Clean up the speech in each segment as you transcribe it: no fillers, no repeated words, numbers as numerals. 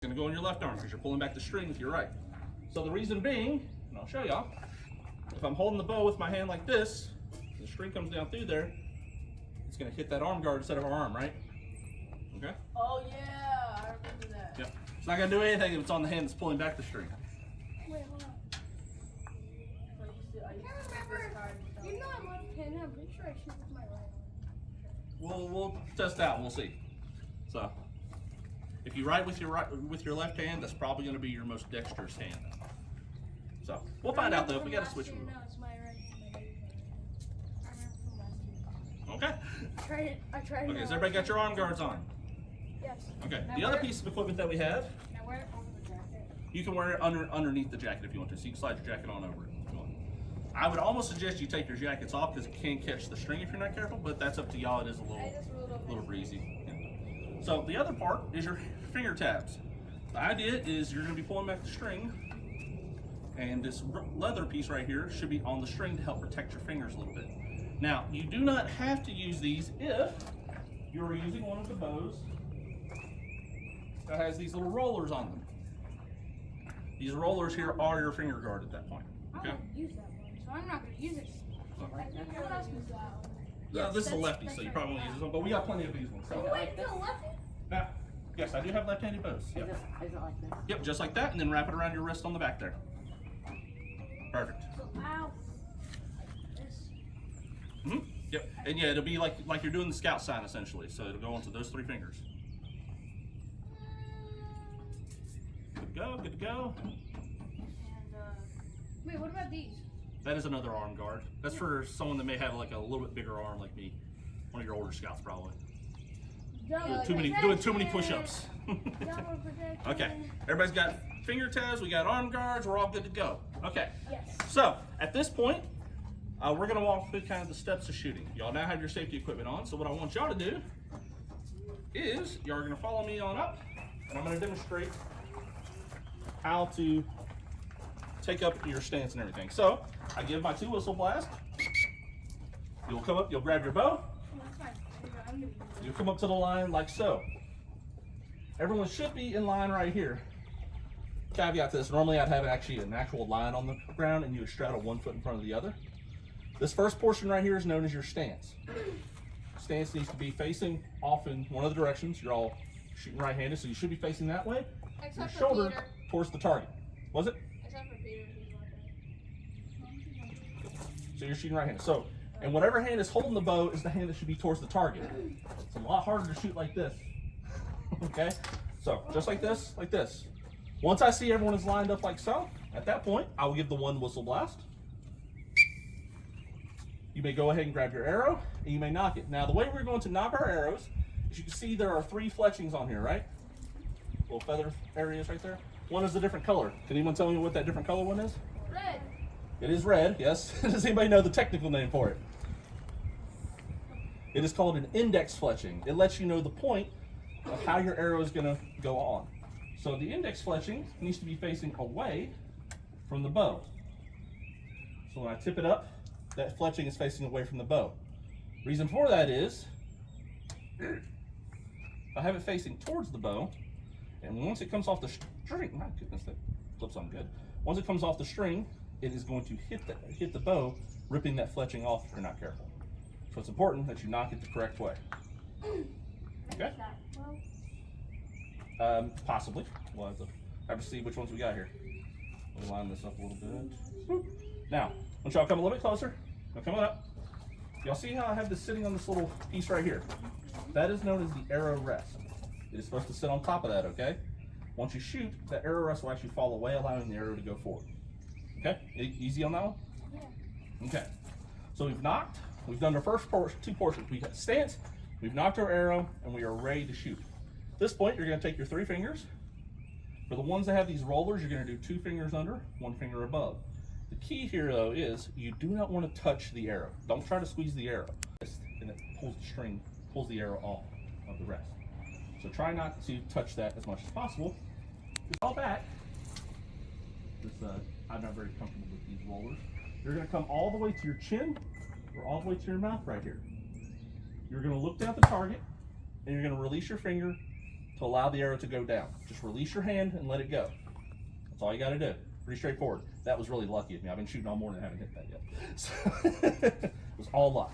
Going to go on your left arm because you're pulling back the string with your right. So the reason being, and I'll show y'all, if I'm holding the bow with my hand like this, the string comes down through there, it's going to hit that arm guard instead of our arm, right? Okay? Oh yeah, I remember that. Yep. It's not going to do anything if it's on the hand that's pulling back the string. Wait, hold on. I can't remember. You know I'm left-handed. I'm pretty sure I shoot with my right arm. We'll test out and we'll see. So, if you write with your left hand, that's probably going to be your most dexterous hand. So, we'll find out though if we got to switch them. No, it's my right hand. I remember from last year. Okay. I tried. Okay, has everybody got your arm guards on? Yes. Okay. The other piece of equipment that we have, Now wear it over the jacket. you can wear it underneath the jacket if you want to. So you can slide your jacket on over it if you want. I would almost suggest you take your jackets off because it can catch the string if you're not careful, but that's up to y'all. It is a little breezy. Yeah. So the other part is your finger tabs. The idea is you're going to be pulling back the string, and this leather piece right here should be on the string to help protect your fingers a little bit. Now, you do not have to use these if you're using one of the bows that has these little rollers on them. These rollers here are your finger guard at that point. Okay? I don't use that one, so I'm not going to use it. What else is that one? No, this is a lefty, so you probably won't use this one, but we got plenty of these ones. So. Oh, wait, it's a lefty? Now, yes, I do have left-handed bows. Yep. Is it like this? Yep, just like that, and then wrap it around your wrist on the back there. Perfect. Ow. Yep, and yeah, it'll be like you're doing the scout sign essentially. So it'll go onto those three fingers. Good to go. Good to go. And, wait, what about these? That is another arm guard. That's for someone that may have like a little bit bigger arm, like me. One of your older scouts, probably. Doing too many push-ups. Okay, everybody's got finger tabs. We got arm guards. We're all good to go. Okay. Yes. So at this point, we're gonna walk through kind of the steps of shooting. Y'all now have your safety equipment on. So what I want y'all to do is y'all are gonna follow me on up, and I'm gonna demonstrate how to take up your stance and everything. So I give my 2 whistle blast. You'll come up. You'll grab your bow. You'll come up to the line like so. Everyone should be in line right here. Caveat to this, normally I'd have actually an actual line on the ground and you would straddle 1 foot in front of the other. This first portion right here is known as your stance. Stance needs to be facing off in one of the directions. You're all shooting right-handed, so you should be facing that way. Except your for shoulder Peter. towards the target. Was it? Except for Peter, he's like that. So you're shooting right-handed. So, and whatever hand is holding the bow is the hand that should be towards the target. It's a lot harder to shoot like this. Okay? So, just like this, like this. Once I see everyone is lined up like so, at that point, I will give the 1 whistle blast. You may go ahead and grab your arrow, and you may knock it. Now, the way we're going to knock our arrows, as you can see, there are 3 fletchings on here, right? Little feather areas right there. One is a different color. Can anyone tell me what that different color one is? Red. It is red, yes. Does anybody know the technical name for it? It is called an index fletching. It lets you know the point of how your arrow is going to go on. So the index fletching needs to be facing away from the bow. So when I tip it up, that fletching is facing away from the bow. Reason for that is, if I have it facing towards the bow, and once it comes off the string, my goodness, that flips on good. Once it comes off the string, it is going to hit the bow, ripping that fletching off if you're not careful. So it's important that you knock it the correct way. Okay? Possibly. We'll have to see which ones we got here. Let me line this up a little bit. Now, once y'all come a little bit closer, now come on up. Y'all see how I have this sitting on this little piece right here? That is known as the arrow rest. It is supposed to sit on top of that, okay? Once you shoot, that arrow rest will actually fall away, allowing the arrow to go forward. Okay? Easy on that one? Yeah. Okay. So we've knocked. We've done the first 2 portions. We got stance, we've knocked our arrow, and we are ready to shoot. At this point, you're going to take your 3 fingers. For the ones that have these rollers, you're going to do 2 fingers under, 1 finger above. The key here, though, is you do not want to touch the arrow. Don't try to squeeze the arrow. And it pulls the string, pulls the arrow off of the rest. So try not to touch that as much as possible. Fall back. I'm not very comfortable with these rollers. You're going to come all the way to your chin or all the way to your mouth right here. You're going to look down at the target, and you're going to release your finger, to allow the arrow to go down. Just release your hand and let it go. That's all you got to do. Pretty straightforward. That was really lucky of me. I've been shooting all morning and haven't hit that yet. So it was all luck.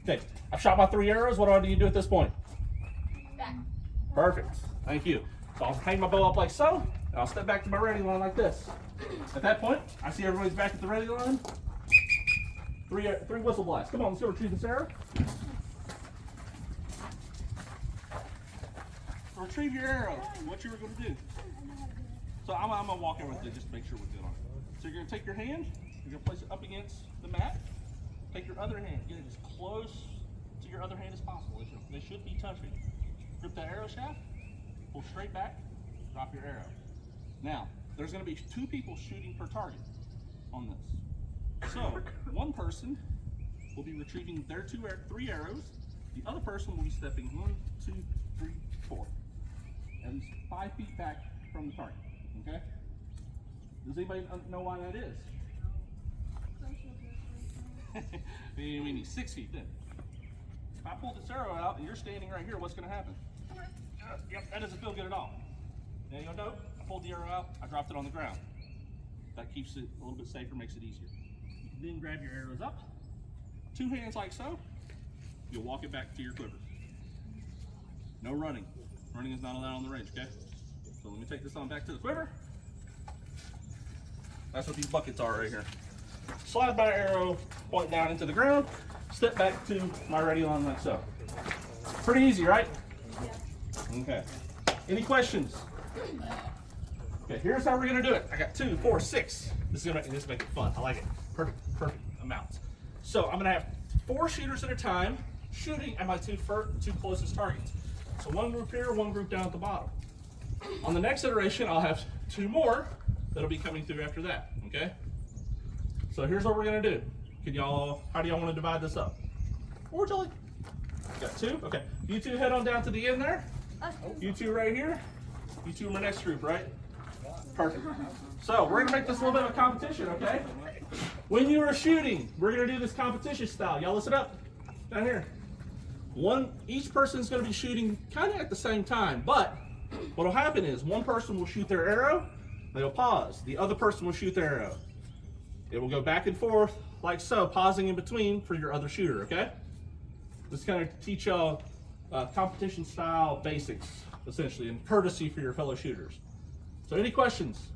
Okay, I've shot my 3 arrows. What do I need to do at this point? Back. Perfect. Thank you. So I'll hang my bow up like so, and I'll step back to my ready line like this. At that point, I see everybody's back at the ready line. Three whistle blasts. Come on, let's go retrieve this arrow. Retrieve your arrow. What you were going to do. So I'm going to walk over with it just to make sure we're good on it. So you're going to take your hand, you're going to place it up against the mat. Take your other hand, get it as close to your other hand as possible. They should be touching. Grip that arrow shaft, pull straight back, drop your arrow. Now, there's going to be 2 people shooting per target on this. So, one person will be retrieving their 3 arrows. The other person will be stepping 1, 2, 3, 4. At least 5 feet back from the target. Okay? Does anybody know why that is? We need 6 feet then. If I pull this arrow out and you're standing right here, what's going to happen? Yep, that doesn't feel good at all. Now you'll note, I pulled the arrow out, I dropped it on the ground. That keeps it a little bit safer, makes it easier. You can then grab your arrows up, 2 hands like so. You'll walk it back to your quiver. No running. Running is not allowed on the range, okay? So let me take this on back to the quiver. That's what these buckets are right here. Slide my arrow, point down into the ground, step back to my ready line like so. Pretty easy, right? Yeah. Okay. Any questions? Okay, here's how we're gonna do it. I got 2, 4, 6. This is gonna make it fun. I like it. Perfect amounts. So I'm gonna have 4 shooters at a time shooting at my 2 closest targets. So 1 group here, 1 group down at the bottom. On the next iteration, I'll have 2 more that'll be coming through after that. Okay. So here's what we're gonna do. How do y'all want to divide this up? Or Jelly? Got 2? Okay. You 2 head on down to the end there. You 2 right here. You 2 in my next group, right? Perfect. So we're gonna make this a little bit of a competition, okay? When you are shooting, we're gonna do this competition style. Y'all listen up. Down here. Each person's gonna be shooting kind of at the same time, but what'll happen is one person will shoot their arrow, they'll pause. The other person will shoot their arrow. It will go back and forth like so, pausing in between for your other shooter, okay? This kind of teach y'all competition style basics, essentially, and courtesy for your fellow shooters. So any questions?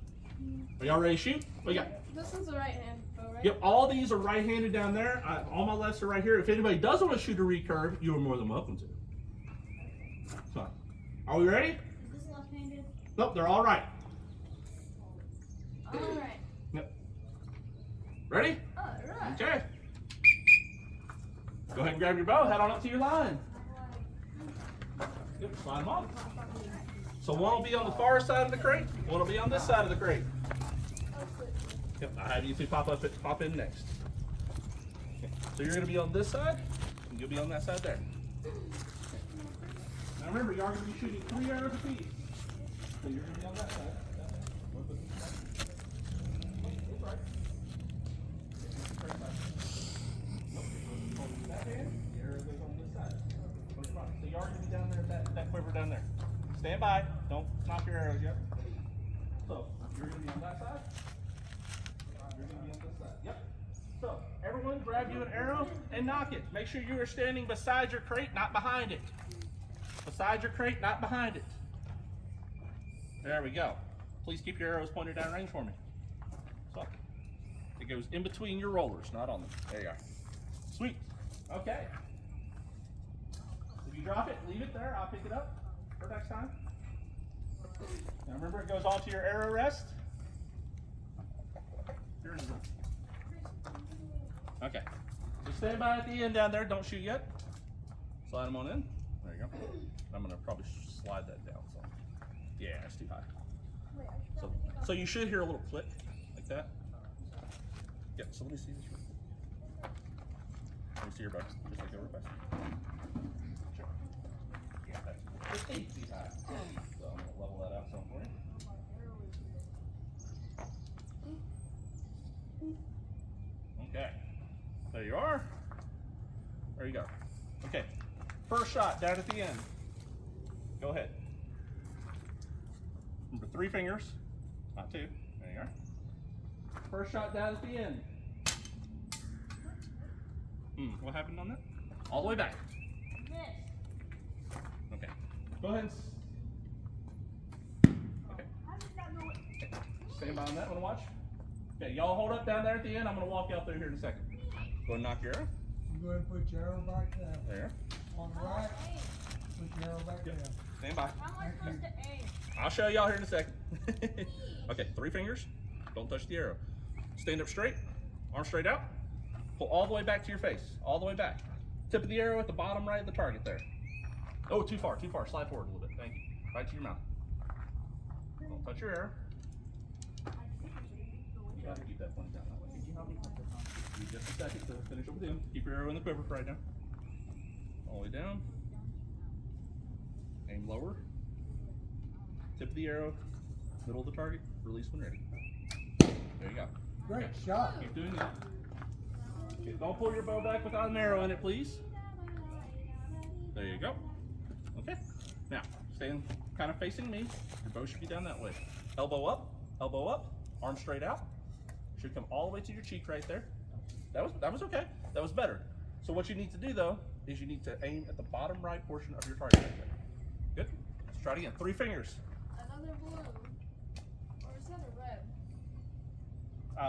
Are y'all ready to shoot? What you got? This one's the right hand bow, right? Yep, all these are right-handed down there. All my lefts are right here. If anybody does want to shoot a recurve, you are more than welcome to. So, are we ready? Is this left-handed? Nope, they're all right. All right. Yep. Ready? All right. Okay. Go ahead and grab your bow, head on up to your line. Yep, slide them on. So one will be on the far side of the crate, one will be on this side of the crate. Yep, I'll have you 2 pop in next. Okay. So you're going to be on this side, and you'll be on that side there. Okay. Now remember, you are going to be shooting 3 arrows apiece. So you're going to be on that side. So you are going to be down there at that quiver down there. Stand by. Don't knock your arrows yet. So you're going to be on that side. You're going to be on this side. Yep. So everyone grab you an arrow and knock it. Make sure you are standing beside your crate, not behind it. Beside your crate, not behind it. There we go. Please keep your arrows pointed down range for me. So it goes in between your rollers, not on them. There you are. Sweet. Okay. If you drop it, leave it there. I'll pick it up for next time. Now remember, it goes onto your arrow rest. Yours is okay. So stand by at the end down there. Don't shoot yet. Slide them on in. There you go. I'm going to probably slide that down. So. Yeah, it's too high. So you should hear a little click like that. Yeah, so let me see this real quick. Let me see your bow. Just like a request. Sure. Yeah, that's 8 feet high. So I'm going to level that out some for you. Okay. There you are. There you go. Okay. First shot down at the end. Go ahead. 3 fingers, not 2. There you are. First shot down at the end. What happened on that? All the way back. Miss. Okay. Go ahead. Okay. How did that go? Stand by on that one. Watch. Okay, y'all hold up down there at the end. I'm gonna walk out there here in a second. Go ahead and knock your arrow. You go ahead and put your arrow back down. There. On the right, put your arrow back down. Stand by. How am I supposed to aim? I'll show y'all here in a second. Okay, 3 fingers. Don't touch the arrow. Stand up straight. Arm straight out. Pull all the way back to your face. All the way back. Tip of the arrow at the bottom right of the target there. Oh, too far, too far. Slide forward a little bit. Thank you. Right to your mouth. Don't touch your arrow. You have to keep that point down that way. Give me just a second to finish up with him. Keep your arrow in the quiver for right now. All the way down. Aim lower. Tip of the arrow. Middle of the target. Release when ready. There you go. Great shot. Keep doing that. Okay, don't pull your bow back without an arrow in it, please. There you go. Okay. Now, stand kind of facing me. Your bow should be down that way. Elbow up, arm straight out. Should come all the way to your cheek right there. That was okay. That was better. So what you need to do though is you need to aim at the bottom right portion of your target right there. Good. Let's try it again. 3 fingers. Another blue. Or is that a red?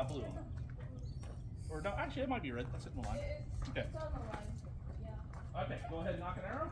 Blue one. Or no, actually it might be red. That's it in the line. Okay. It's on the line. Yeah. Okay, go ahead and knock an arrow.